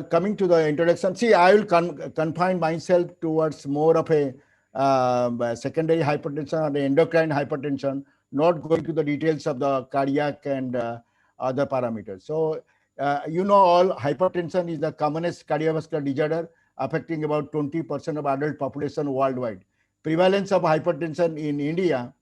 coming to the introduction, see, I will confine myself towards more of a secondary hypertension or the endocrine hypertension, not going to the details of the cardiac and other parameters. So, all hypertension is the commonest cardiovascular disorder affecting about 20% of adult population worldwide. Prevalence of hypertension in India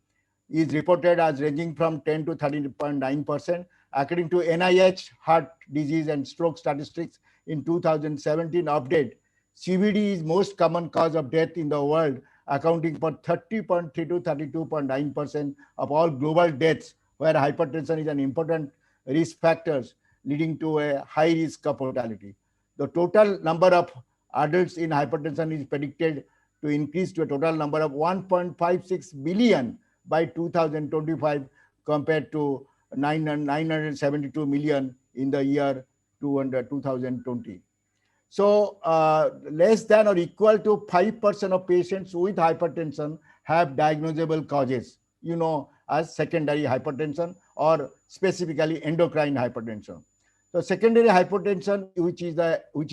is reported as ranging from 10 to 13.9%. According to NIH Heart Disease and Stroke Statistics in 2017 update, CVD is most common cause of death in the world, accounting for 30.3 to 32.9% of all global deaths, where hypertension is an important risk factor leading to a high risk of mortality. The total number of adults in hypertension is predicted to increase to a total number of 1.56 billion by 2025 compared to 972 million in the year 2020. So less than or equal to 5% of patients with hypertension have diagnosable causes, as secondary hypertension or specifically endocrine hypertension. So secondary hypertension, which is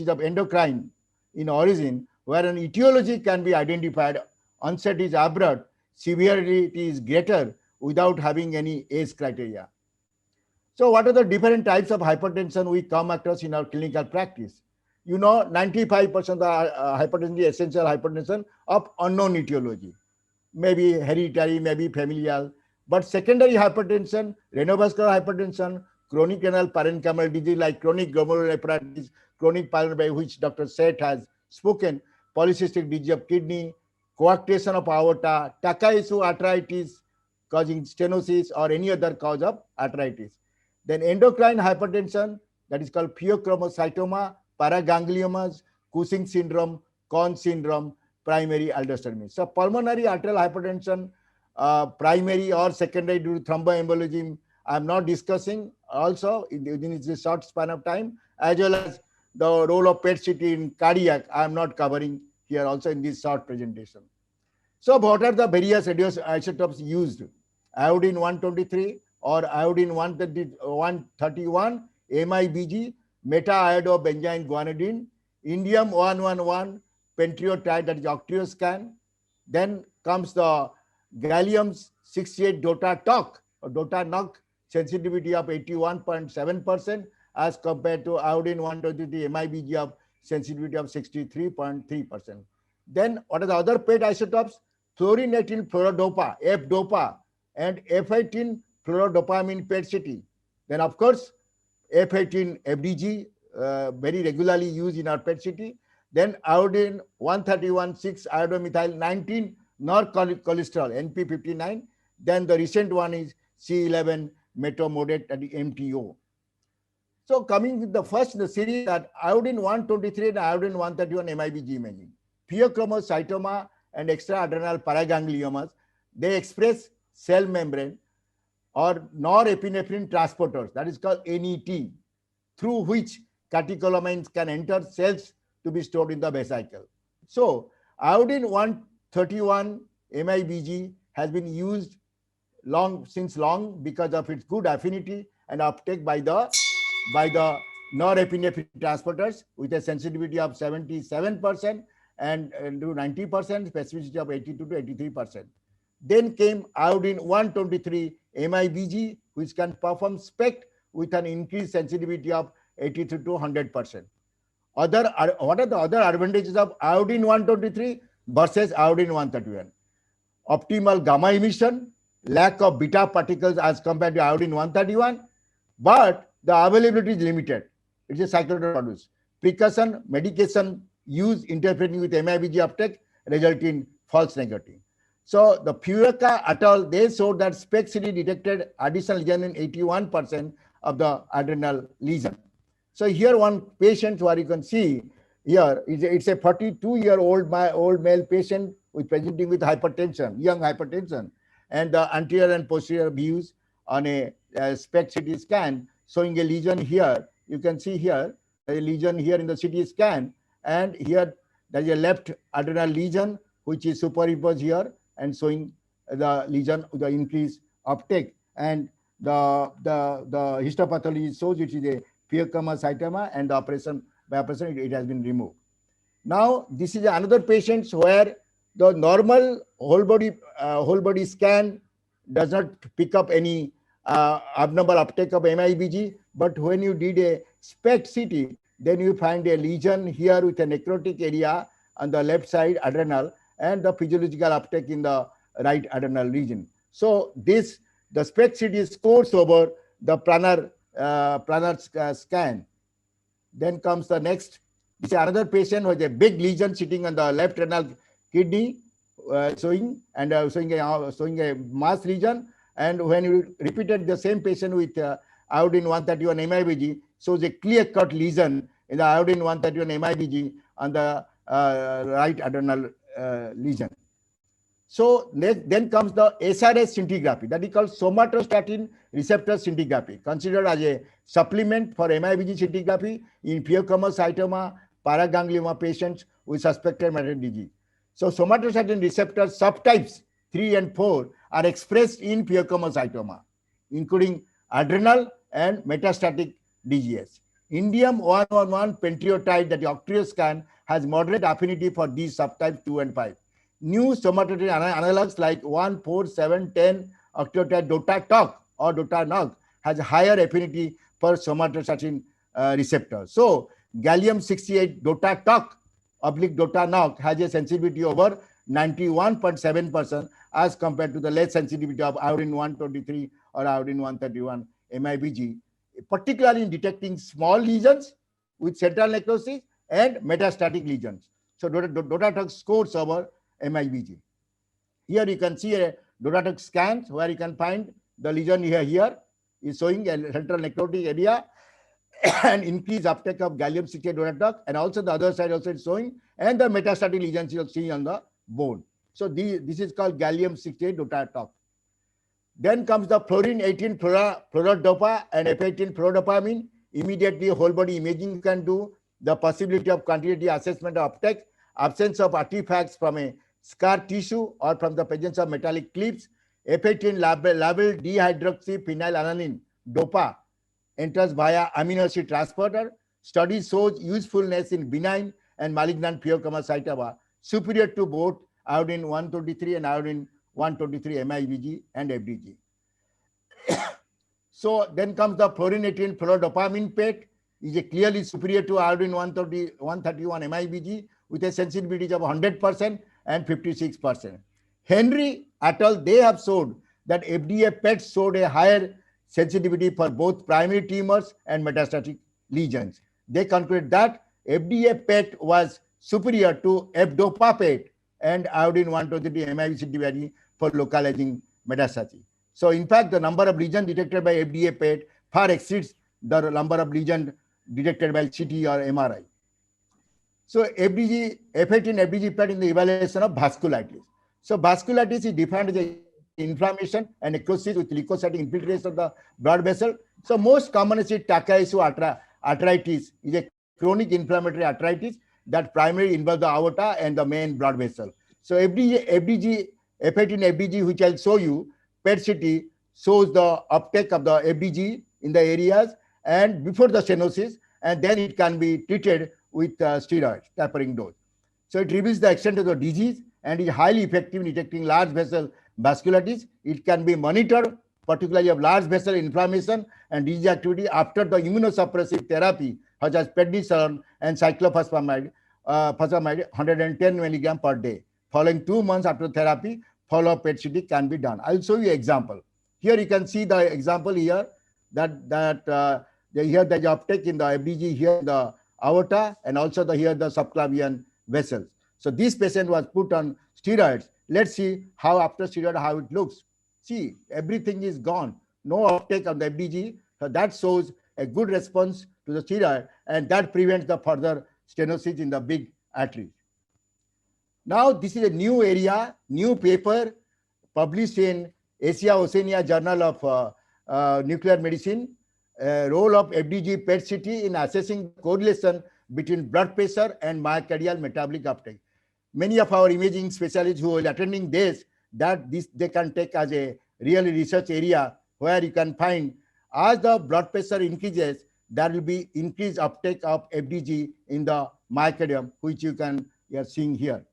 of endocrine in origin, where an etiology can be identified, onset is abrupt, severity is greater without having any age criteria. So what are the different types of hypertension we come across in our clinical practice? 95% of the hypertension is essential hypertension of unknown etiology, maybe hereditary, maybe familial. But secondary hypertension, renovascular hypertension, chronic renal parenchymal disease like chronic glomerulonephritis, chronic pulmonary, which Dr. Seth has spoken, polycystic disease of kidney, coarctation of aorta, Takayasu arthritis causing stenosis or any other cause of arthritis. Then endocrine hypertension, that is called pheochromocytoma, paragangliomas, Cushing syndrome, Conn syndrome, primary aldosteronism. So pulmonary arterial hypertension, primary or secondary due to thromboembolism, I am not discussing also within this short span of time, as well as the role of PET-CT in cardiac, I am not covering here also in this short presentation. So what are the various radioisotopes used? Iodine 123 or iodine 131, MIBG, meta-iodobenzyne guanidine, indium 111, pentriotide, that is octreoscan. Then comes the gallium 68 DOTA-TOC or DOTA-NOC, sensitivity of 81.7% as compared to iodine 123 MIBG of sensitivity of 63.3%. Then what are the other PET isotopes? Fluorinating fluorodopa, F-DOPA, and F18 fluorodopamine PET-CT. Then of course, F18 FDG, very regularly used in our PET-CT. Then iodine 131, 6 iodomethyl 19 norcholesterol, NP59. Then the recent one is C11 metomodate at the MTO. So coming with the first in the series, that iodine 123 and iodine 131 MIBG imaging. Pheochromocytoma and extraadrenal paragangliomas, they express cell membrane or norepinephrine transporters, that is called NET, through which catecholamines can enter cells to be stored in the vesicle. So iodine 131 MIBG has been used since long because of its good affinity and uptake by the norepinephrine transporters with a sensitivity of 77% and to 90%, specificity of 82 to 83%. Then came iodine 123 MIBG, which can perform SPECT with an increased sensitivity of 83 to 100%. What are the other advantages of iodine 123 versus iodine 131? Optimal gamma emission, lack of beta particles as compared to iodine 131, but the availability is limited. It's a cyclotron produce. Precaution, medication use interfering with MIBG uptake result in false negative. So the Furuka et al., they showed that SPECT-CT detected additional lesion in 81% of the adrenal lesion. So here one patient where you can see here, it's a 42-year-old male patient with presenting with hypertension, young hypertension, and the anterior and posterior views on a SPECT-CT scan showing a lesion here. You can see here a lesion here in the CT scan, and here there is a left adrenal lesion which is superimposed here and showing the lesion with the increased uptake, and the histopathology shows it is a pheochromocytoma and the operation by operation it has been removed. Now this is another patient where the normal whole body scan does not pick up any abnormal uptake of MIBG, but when you did a SPECT CT, then you find a lesion here with a necrotic area on the left side adrenal and the physiological uptake in the right adrenal region. So the SPECT CT scores over the planar scan. Then comes the next. This is another patient with a big lesion sitting on the left renal kidney, showing a mass lesion. And when you repeated the same patient with iodine 131 MIBG, shows a clear-cut lesion in the iodine 131 MIBG on the right adrenal lesion. So then comes the SRS scintigraphy, that is called somatostatin receptor scintigraphy, considered as a supplement for MIBG scintigraphy in pheochromocytoma paraganglioma patients with suspected metastatic disease. So somatostatin receptor subtypes 3 and 4 are expressed in pheochromocytoma, including adrenal and metastatic DGS. Indium 111 pentriotide, that is octreoscan, has moderate affinity for these subtypes 2 and 5. New somatostatin analogs like 1, 4, 7, 10 octreotide DOTA-TOC or DOTA-NOC has higher affinity for somatostatin receptor. So gallium-68 DOTA-TOC oblique DOTA-NOC has a sensitivity over 91.7% as compared to the less sensitivity of iodine 123 or iodine 131 MIBG, particularly in detecting small lesions with central necrosis and metastatic lesions. So DOTA-TOC scores over MIBG. Here you can see a DOTA-TOC scan where you can find the lesion here is showing a central necrotic area and increased uptake of gallium-68 DOTA-TOC, and also the other side also is showing, and the metastatic lesions you'll see on the bone. So this is called gallium-68 DOTA-TOC. Then comes the fluorine-18 fluorodopa and F18 fluorodopamine. Immediately whole body imaging can do, the possibility of quantitative assessment of uptake, absence of artifacts from a scar tissue or from the presence of metallic clips. F18 labeled dihydroxyphenylalanine DOPA enters via amino acid transporter. Study shows usefulness in benign and malignant pheochromocytoma, superior to both iodine 123 and iodine 123 MIBG and FDG. So then comes the fluorine-18 fluorodopamine PET, is a clearly superior to iodine 131 MIBG with a sensitivity of 100% and 56%. Henry et al., they have showed that FDA PET showed a higher sensitivity for both primary tumors and metastatic lesions. They concluded that FDA PET was superior to FDOPA PET and iodine 123 MIBG sensitivity for localizing metastasis. So in fact, the number of lesions detected by FDA PET far exceeds the number of lesions detected by CT or MRI. So F18 FDG PET in the evaluation of vasculitis. So vasculitis is defined as inflammation and necrosis with leukocytic infiltration of the blood vessel. So most commonly Takaysu arthritis is a chronic inflammatory arthritis that primarily involves the aorta and the main blood vessel. So F18 FDG, which I'll show you, PET CT shows the uptake of the FDG in the areas and before the stenosis, and then it can be treated with steroids, tapering dose. So it reveals the extent of the disease and is highly effective in detecting large vessel vasculitis. It can be monitored, particularly of large vessel inflammation and disease activity after the immunosuppressive therapy, such as prednisolone and cyclophosphamide, 110 milligram per day. Following 2 months after therapy, follow-up PET CT can be done. I'll show you an example. Here you can see the example here that here there's uptake in the FDG here in the aorta and also here the subclavian vessels. So this patient was put on steroids. Let's see how after steroid how it looks. See, everything is gone. No uptake of the FDG. So that shows a good response to the steroid, and that prevents the further stenosis in the big arteries. Now this is a new area, new paper published in Asia Oceania Journal of Nuclear Medicine, role of FDG PET CT in assessing correlation between blood pressure and myocardial metabolic uptake. Many of our imaging specialists who are attending this, they can take as a real research area where you can find as the blood pressure increases, there will be increased uptake of FDG in the myocardium, which you are seeing here.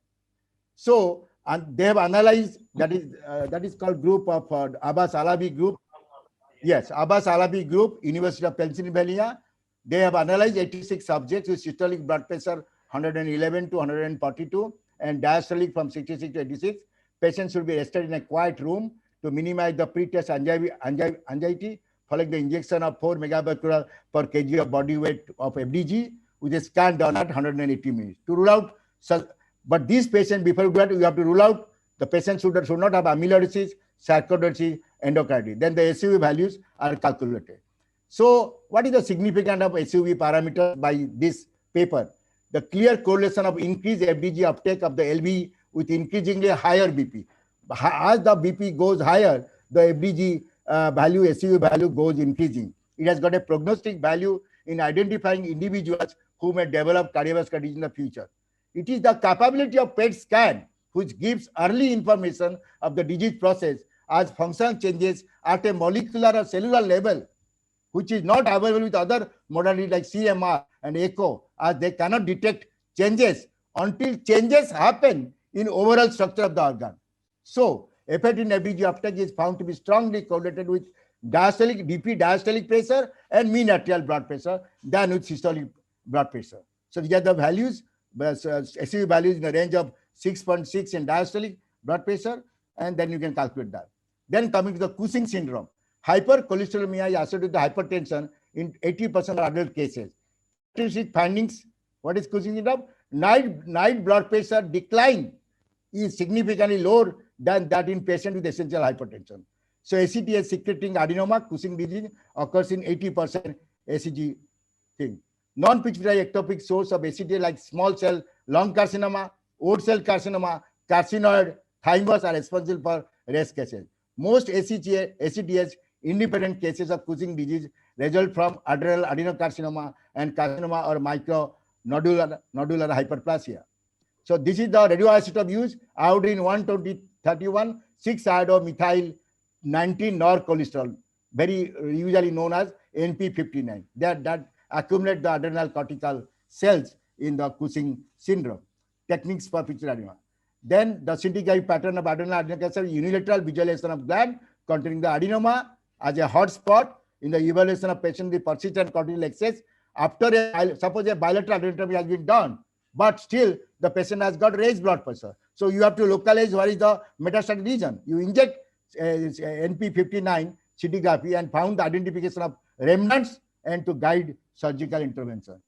So, and they have analyzed, that is called group of Abbas Alabi group. Yes, Abbas Alabi group, University of Pennsylvania. They have analyzed 86 subjects with systolic blood pressure 111 to 142 and diastolic from 66 to 86. Patients should be rested in a quiet room to minimize the pre-test anxiety following the injection of 4 megabecquerel per kg of body weight of FDG with a scan done at 180 minutes. To rule out, but these patients, before that, you have to rule out the patients should not have amyloidosis, sarcoidosis, endocarditis. Then the SUV values are calculated. So what is the significance of SUV parameter by this paper? The clear correlation of increased FDG uptake of the LV with increasingly higher BP. As the BP goes higher, the FDG value, SUV value goes increasing. It has got a prognostic value in identifying individuals who may develop cardiovascular disease in the future. It is the capability of PET scan which gives early information of the disease process as functional changes at a molecular or cellular level, which is not available with other modalities like CMR and echo, as they cannot detect changes until changes happen in overall structure of the organ. So, effect in FDG uptake is found to be strongly correlated with DP diastolic pressure and mean arterial blood pressure than with systolic blood pressure. So, these are the values, SUV values in the range of 6.6 in diastolic blood pressure, and then you can calculate that. Then coming to the Cushing syndrome, hypercholesterolemia is associated with the hypertension in 80% of adult cases. Characteristic findings, what is Cushing syndrome? Night blood pressure decline is significantly lower than that in patients with essential hypertension. So ACTH secreting adenoma, Cushing disease, occurs in 80% ACG thing. Non-pituitary ectopic source of ACTH like small cell lung carcinoma, oat cell carcinoma, carcinoid thymus are responsible for rare cases. Most ACTH independent cases of Cushing disease result from adrenal adenocarcinoma and carcinoma or micronodular hyperplasia. So this is the radioisotope used, iodine 12031, 6-iodomethyl 19 norcholesterol, very usually known as NP59. That accumulate the adrenal cortical cells in the Cushing syndrome. Techniques for pituitary adenoma. Then the scintigraphy pattern of adrenal adenocarcinoma, unilateral visualization of gland containing the adenoma as a hot spot in the evaluation of patient with persistent cortical excess. After suppose a bilateral adenectomy has been done, but still the patient has got raised blood pressure. So you have to localize where is the metastatic region. You inject NP59 scintigraphy and found the identification of remnants and to guide surgical intervention.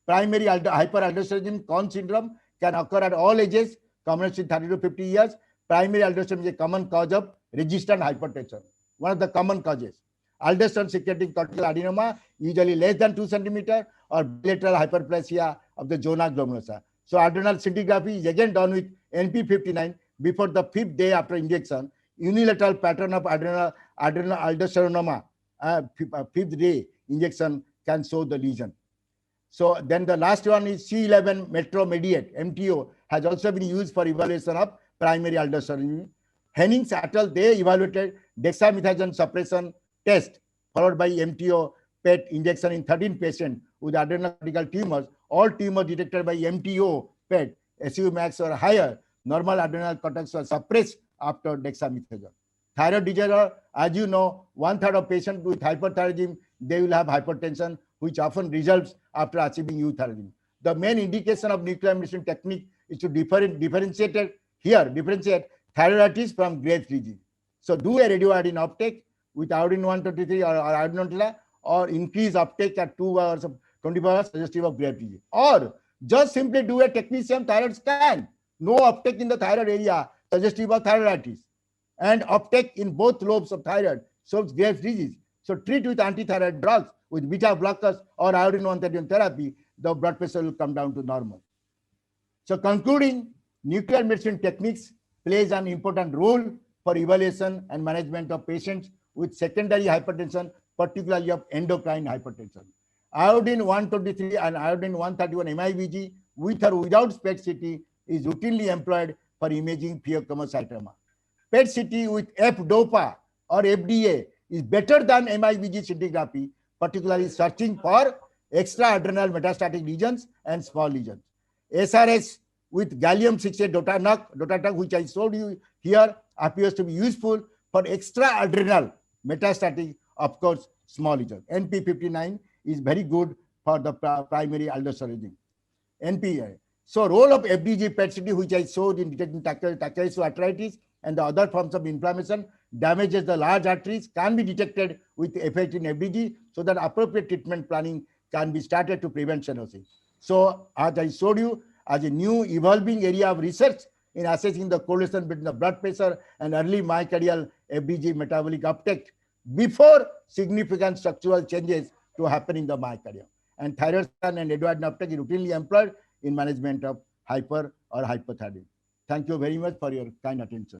Primary hyperaldosteronism, Conn syndrome, can occur at all ages, commonly 30 to 50 years. Primary aldosteronism is a common cause of resistant hypertension, one of the common causes. Aldosterone secreting cortical adenoma, usually less than 2 centimeter, or bilateral hyperplasia of the zona glomerulosa. So adrenal scintigraphy is again done with NP59 before the 5th day after injection. Unilateral pattern of adrenal aldosteronoma, 5th day injection can show the lesion. So then the last one is C11 metromediate, MTO, has also been used for evaluation of primary aldosteronism. Hennings et al., they evaluated dexamethasone suppression test followed by MTO PET injection in 13 patients with adrenal cortical tumors. All tumors detected by MTO PET, SU max or higher, normal adrenal cortex was suppressed after dexamethasone. Thyroid disorder, as you know, 1/3 of patients with hyperthyroidism, they will have hypertension, which often resolves after achieving euthyroidism. The main indication of nuclear medicine technique is to differentiate thyroiditis from Graves' disease. So do a radioiodine uptake with iodine 123 or iodine or increase uptake at 2 hours of 24 hours suggestive of Graves' disease. Or just simply do a technetium thyroid scan. No uptake in the thyroid area suggestive of thyroiditis. And uptake in both lobes of thyroid shows Graves' disease. So treat with antithyroid drugs, with beta blockers or iodine 131 therapy, the blood pressure will come down to normal. So concluding, nuclear medicine techniques plays an important role for evaluation and management of patients with secondary hypertension, particularly of endocrine hypertension. Iodine 123 and iodine 131 MIBG with or without SPECT-CT is routinely employed for imaging pheochromocytoma. PET-CT with F-DOPA or FDA is better than MIBG scintigraphy particularly searching for extra-adrenal metastatic lesions and small lesions. SRS with gallium-68 DOTATAC, which I showed you here, appears to be useful for extra-adrenal metastatic, of course, small lesions. NP59 is very good for the primary aldosteronism. NPA. So role of FDG PET-CT, which I showed in detecting Takarasu arthritis and the other forms of inflammation, damages the large arteries, can be detected with effect in FDG, so that appropriate treatment planning can be started to prevent stenosis. So as I showed you, as a new evolving area of research in assessing the correlation between the blood pressure and early myocardial FDG metabolic uptake before significant structural changes to happen in the myocardium. And thyroxine and Edward uptake is routinely employed in management of hyper or hypothyroidism. Thank you very much for your kind attention.